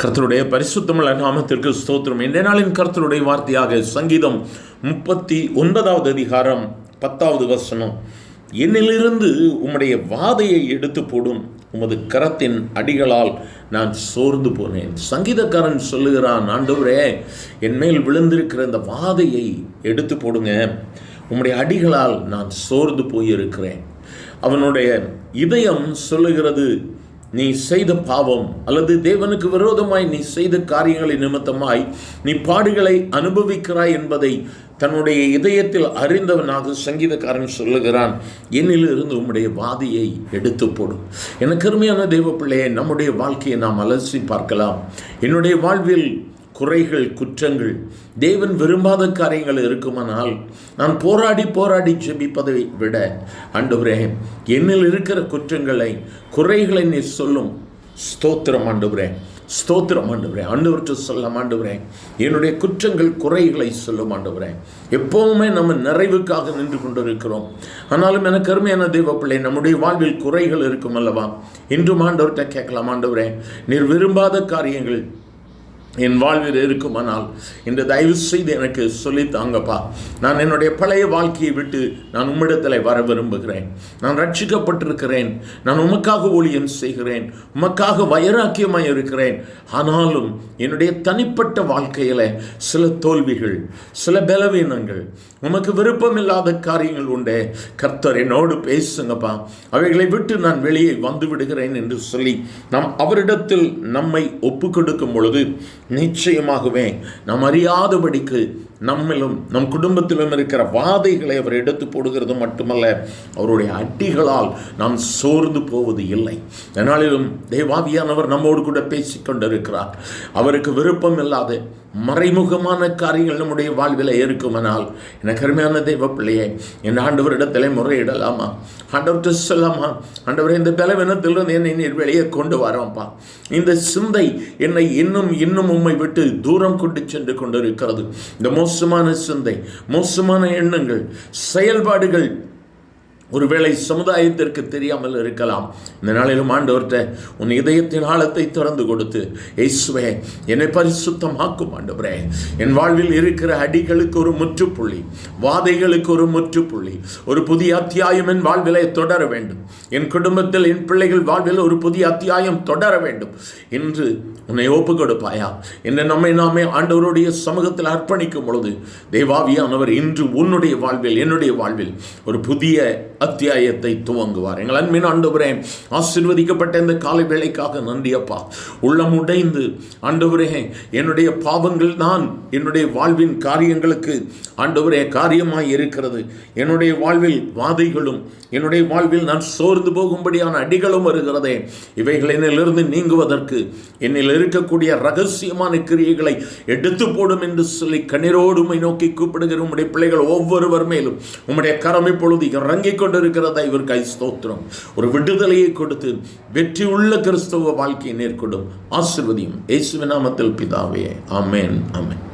கர்த்தருடைய பரிசுத்தமுள்ள நாமத்திற்கு ஸ்தோத்திரம். இன்றைய நாளின் கர்த்தருடைய வார்த்தையாக சங்கீதம் 39வது அதிகாரம் 10வது வசனம். என்னிலிருந்து உம்முடைய வாதையை எடுத்து போடும், உமது கரத்தின் அடிகளால் நான் சோர்ந்து போனேன். சங்கீதக்காரன் சொல்லுகிறான், ஆண்டவரே, என் மேல் விழுந்திருக்கிற இந்த வாதையை எடுத்து போடுங்க, உம்முடைய அடிகளால் நான் சோர்ந்து போயிருக்கிறேன். அவனுடைய இதயம் சொல்லுகிறது, நீ செய்த பாவம் அல்லது தேவனுக்கு விரோதமாய் நீ செய்த காரியங்களின் நிமித்தமாய் நீ பாடுகளை அனுபவிக்கிறாய் என்பதை தன்னுடைய இதயத்தில் அறிந்தவனாக சங்கீதக்காரன் சொல்லுகிறான், என்னிலிருந்து உம்முடைய வாதியை எடுத்து போடும். எனக்கு அருமையான தேவ பிள்ளையை, நம்முடைய வாழ்க்கையை நாம் அலசி பார்க்கலாம். என்னுடைய வாழ்வில் குறைகள், குற்றங்கள், தேவன் விரும்பாத காரியங்கள் இருக்குமானால் நான் போராடி ஜெபிப்பதை விட, ஆண்டவரே, என்னில் இருக்கிற குற்றங்களை, குறைகளை நீ சொல்லும். ஸ்தோத்திரம் ஆண்டவரே, ஸ்தோத்திரம் ஆண்டவரே. ஆண்டவர்கிட்ட சொல்ல, ஆண்டவரே, என்னுடைய குற்றங்கள், குறைகளை சொல்லும். ஆண்டவரே, எப்போவுமே நம்ம நிறைவுக்காக நின்று கொண்டிருக்கிறோம். ஆனாலும் எனக்கு அருமையான தேவ பிள்ளை, நம்முடைய வாழ்வில் குறைகள் இருக்கும் அல்லவா? இன்றும் ஆண்டவர்கிட்ட கேட்கலாம், ஆண்டவரே, நீர் விரும்பாத காரியங்கள் என் வாழ்வில் இருக்குமானால் இன்று தயவு செய்து எனக்கு சொல்லித்தாங்கப்பா. நான் என்னுடைய பழைய வாழ்க்கையை விட்டு நான் உம்மிடத்தில் வர விரும்புகிறேன். நான் ரட்சிக்கப்பட்டிருக்கிறேன், நான் உமக்காக ஊழியம் செய்கிறேன், உமக்காக வைராக்கியமாய் இருக்கிறேன். ஆனாலும் என்னுடைய தனிப்பட்ட வாழ்க்கையில் சில தோல்விகள், சில பலவீனங்கள், உமக்கு விருப்பமில்லாத காரியங்கள் உண்டே. கர்த்தர் என்னோடு பேசுங்கப்பா, அவைகளை விட்டு நான் வெளியே வந்து விடுகிறேன் என்று சொல்லி நாம் அவரிடத்தில் நம்மை ஒப்பு கொடுக்கும் பொழுது நிச்சயமாகவே நாம் அறியாதபடிக்கு நம்மிலும் நம் குடும்பத்திலும் இருக்கிற வாதைகளை அவர் எடுத்து போடுகிறது மட்டுமல்ல, அவருடைய அடிகளால் நாம் சோர்ந்து போவது இல்லை. அதனாலும் தேவாவியானவர் நம்மோடு கூட பேசிக்கொண்டிருக்கிறார். அவருக்கு விருப்பம் இல்லாத மறைமுகமான காரியங்கள் நம்முடைய வாழ்வில் இருக்குமானால், எனக்கு அருமையான தெய்வ பிள்ளையை, என் ஆண்டவரிடத்தில் முறையிடலாமா? ஆண்டவர்கிட்ட சொல்லாமா, ஆண்டவரே, இந்த பலவீனத்திலிருந்து என்னை நீர் வெளியே கொண்டு வரோம்ப்பா. இந்த சிந்தை என்னை இன்னும் உம்மை விட்டு தூரம் கொண்டு சென்று கொண்டிருக்கிறது. இந்த மோசமான சிந்தை, மோசமான எண்ணங்கள், செயல்பாடுகள் ஒருவேளை சமுதாயத்திற்கு தெரியாமல் இருக்கலாம். இந்த நாளிலும் ஆண்டவர்கிட்ட உன் இதயத்தின் ஆழத்தை திறந்து கொடுத்து, இயேசுவே, என்னை பரிசுத்தமாக்கும் ஆண்டவரே. என் வாழ்வில் இருக்கிற அடிகளுக்கு ஒரு முற்றுப்புள்ளி, வாதைகளுக்கு ஒரு முற்றுப்புள்ளி, ஒரு புதிய அத்தியாயம் என் வாழ்விலே தொடர வேண்டும். என் குடும்பத்தில், என் பிள்ளைகள் வாழ்வில் ஒரு புதிய அத்தியாயம் தொடர வேண்டும் என்று உன்னை ஒப்பு கொடுப்பாயா? என்று நாமே ஆண்டவருடைய சமூகத்தில் அர்ப்பணிக்கும் பொழுது தேவாவியானவர் இன்று உன்னுடைய வாழ்வில், என்னுடைய வாழ்வில் ஒரு புதிய அத்தியாயத்தை துவங்குவார். எங்கள் அன்பின் ஆண்டவரே, ஆசீர்வதிக்கப்பட்ட இந்த காலை வேளைக்காக நன்றி அப்பா. உள்ளம் உடைந்து, ஆண்டவரே, என்னுடைய பாவங்கள் தான் என்னுடைய வாழ்வின் காரியங்களுக்கு ஆண்டவரே காரியமாய் இருக்கிறது. என்னுடைய வாழ்வில் வாதைகளும், என்னுடைய வாழ்வில் நான் சோர்ந்து போகும்படியான அடிகளும் வருகிறதே. இவைகள் என்னிலிருந்து நீங்குவதற்கு என்னில் இருக்கக்கூடிய ரகசியமான கிரியைகளை எடுத்து போடும் என்று சொல்லி கண்ணீரோடுமை நோக்கி கூப்பிடுகிற உம்முடைய பிள்ளைகள் ஒவ்வொருவர் மேலும் உம்முடைய கரம் இப்பொழுது இறங்கிக் கொண்டிருக்கிறதா? இவருக்கு ஸ்தோத்திரம். ஒரு விடுதலையை கொடுத்து வெற்றி உள்ள கிறிஸ்தவ வாழ்க்கையை நேர்கொடும். ஆசீர்வதியும். இயேசுவின் நாமத்தில் பிதாவே, ஆமென், ஆமென்.